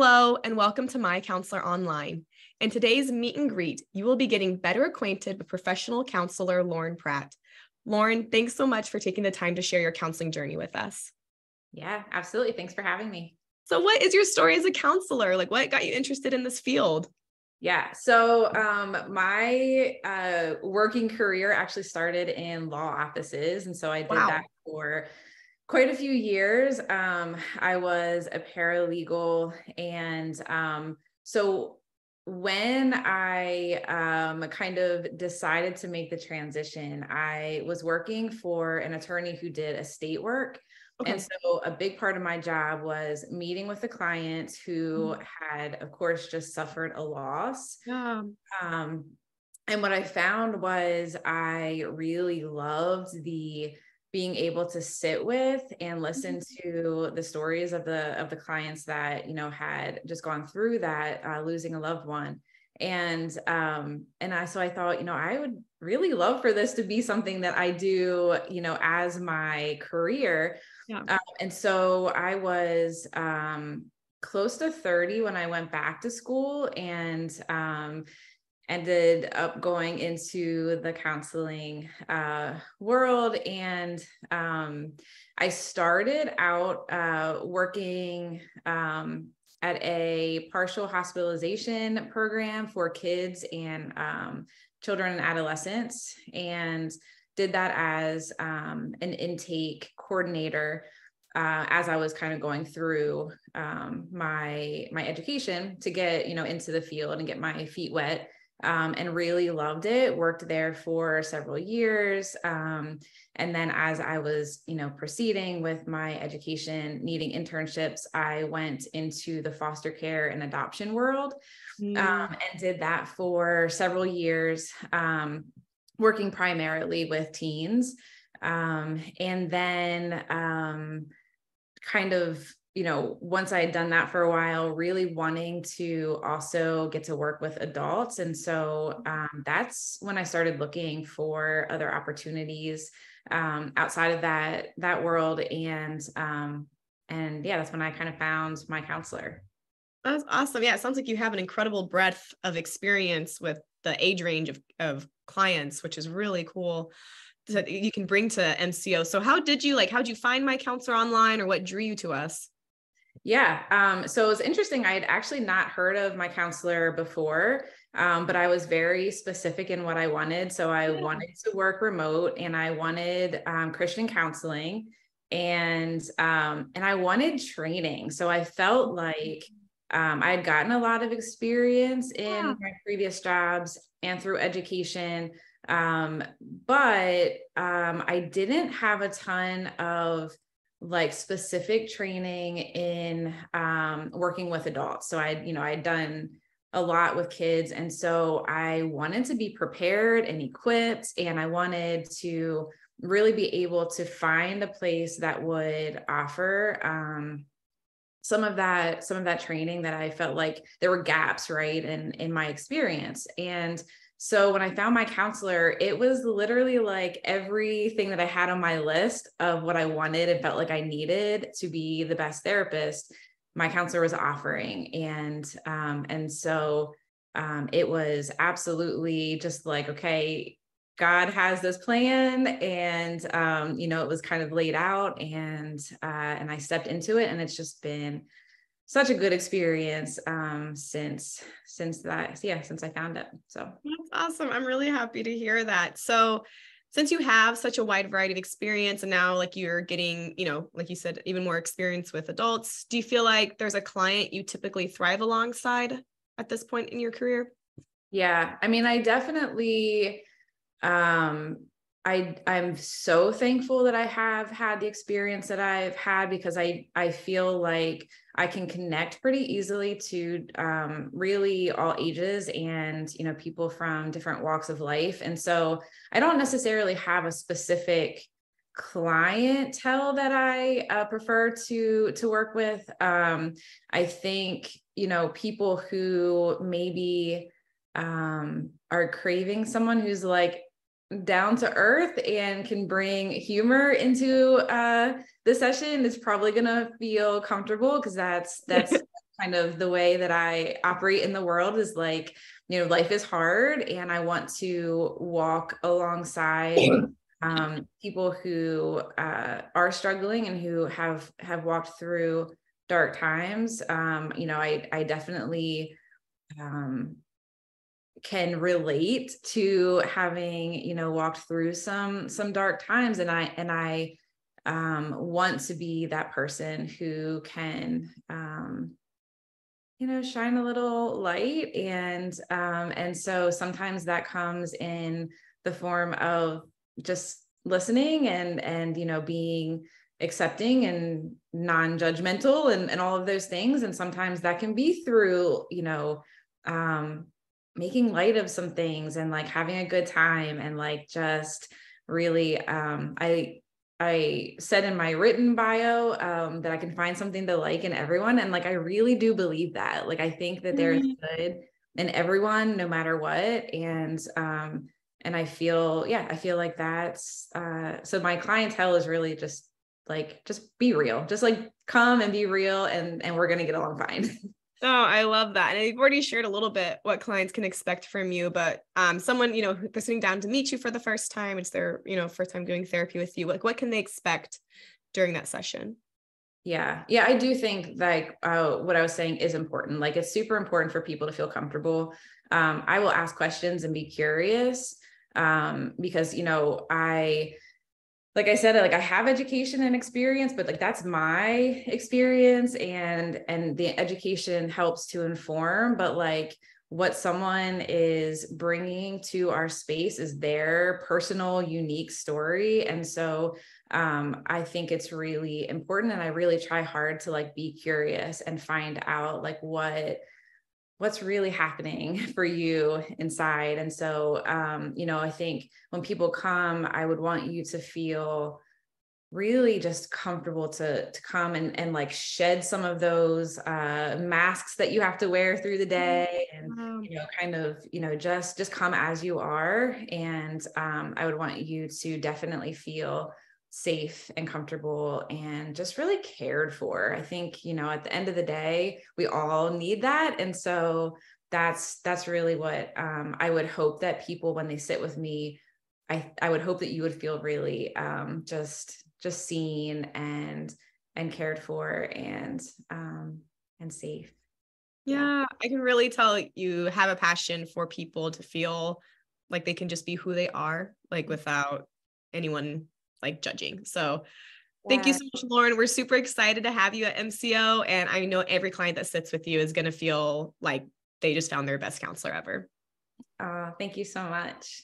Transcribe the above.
Hello, and welcome to MyCounselor.Online. In today's meet and greet, you will be getting better acquainted with professional counselor Lauren Pratt. Lauren, thanks so much for taking the time to share your counseling journey with us. Yeah, absolutely. Thanks for having me. So what is your story as a counselor? What got you interested in this field? Yeah. So my working career actually started in law offices. And so I did that Wow. for quite a few years. I was a paralegal. And so when I kind of decided to make the transition, I was working for an attorney who did estate work. And Okay. so a big part of my job was meeting with the clients who had, of course, just suffered a loss. Yeah. Um, and what I found was I really loved the being able to sit with and listen to the stories of the clients that, had just gone through that, losing a loved one. So I thought, I would really love for this to be something that I do, as my career. Yeah. And so I was close to 30 when I went back to school and ended up going into the counseling world. And I started out working at a partial hospitalization program for kids and children and adolescents, and did that as an intake coordinator as I was kind of going through my education to get into the field and get my feet wet, and really loved it. Worked there for several years, and then as I was proceeding with my education, needing internships, I went into the foster care and adoption world, and did that for several years. Working primarily with teens. And then kind of, once I had done that for a while, really wanting to also get to work with adults. And so that's when I started looking for other opportunities outside of that world. And yeah, that's when I kind of found MyCounselor. That's awesome. Yeah, it sounds like you have an incredible breadth of experience with the age range of clients, which is really cool that you can bring to MCO. So how'd you find MyCounselor.Online, or what drew you to us? Yeah. So it was interesting. I had actually not heard of MyCounselor before, but I was very specific in what I wanted. So I wanted to work remote, and I wanted Christian counseling, and I wanted training. So I felt like I had gotten a lot of experience in my previous jobs and through education, but I didn't have a ton of specific training in working with adults. So I'd done a lot with kids. And so I wanted to be prepared and equipped, and I wanted to really be able to find a place that would offer some of that training that I felt like there were gaps, right, in my experience. And so when I found MyCounselor, it was literally like everything that I had on my list of what I wanted and felt like I needed to be the best therapist, MyCounselor was offering. And so it was absolutely just like, okay, God has this plan, and it was kind of laid out, and I stepped into it, and it's just been such a good experience since I found it. So That's awesome. I'm really happy to hear that. So since you have such a wide variety of experience, and now you're getting, like you said, even more experience with adults, do you feel like there's a client you typically thrive alongside at this point in your career? yeah, I mean, I definitely I'm so thankful that I have had the experience that I've had, because I feel like I can connect pretty easily to really all ages and people from different walks of life. And so I don't necessarily have a specific clientele that I prefer to work with. I think people who maybe are craving someone who's down to earth and can bring humor into the session is probably going to feel comfortable, because that's kind kind of the way that I operate in the world is like, you know, life is hard and I want to walk alongside people who are struggling and who have walked through dark times. You know, I definitely can relate to having, you know, walked through some dark times, and I want to be that person who can you know, shine a little light. And so sometimes that comes in the form of just listening and you know, being accepting and non-judgmental and all of those things. And sometimes that can be through, you know, making light of some things and like having a good time and like just really I said in my written bio that I can find something to like in everyone. And like, I really do believe that. Like, I think that there's good in everyone, no matter what. And I feel, yeah, I feel like that's, so my clientele is really just like, just be real, just like come and be real. And we're going to get along fine. Oh, I love that. And you've already shared a little bit what clients can expect from you, but someone, you know, they're sitting down to meet you for the first time, it's their, you know, first time doing therapy with you. Like, what can they expect during that session? Yeah. Yeah. I do think like what I was saying is important. Like, it's super important for people to feel comfortable. I will ask questions and be curious because, you know, like I said, like I have education and experience, but like that's my experience and the education helps to inform, but like what someone is bringing to our space is their personal, unique story. And so I think it's really important. And I really try hard to like be curious and find out like what's really happening for you inside. And so, you know, I think when people come, I would want you to feel really just comfortable to come and like shed some of those masks that you have to wear through the day and, you know, kind of, you know, just come as you are. And I would want you to definitely feel safe and comfortable and just really cared for. I think, you know, at the end of the day, we all need that. And so that's really what I would hope that people, when they sit with me, I would hope that you would feel really just seen and cared for and safe. Yeah, I can really tell you have a passion for people to feel like they can just be who they are, like without anyone like judging. So thank you Yeah. so much, Lauren. We're super excited to have you at MCO. And I know every client that sits with you is going to feel like they just found their best counselor ever. Thank you so much.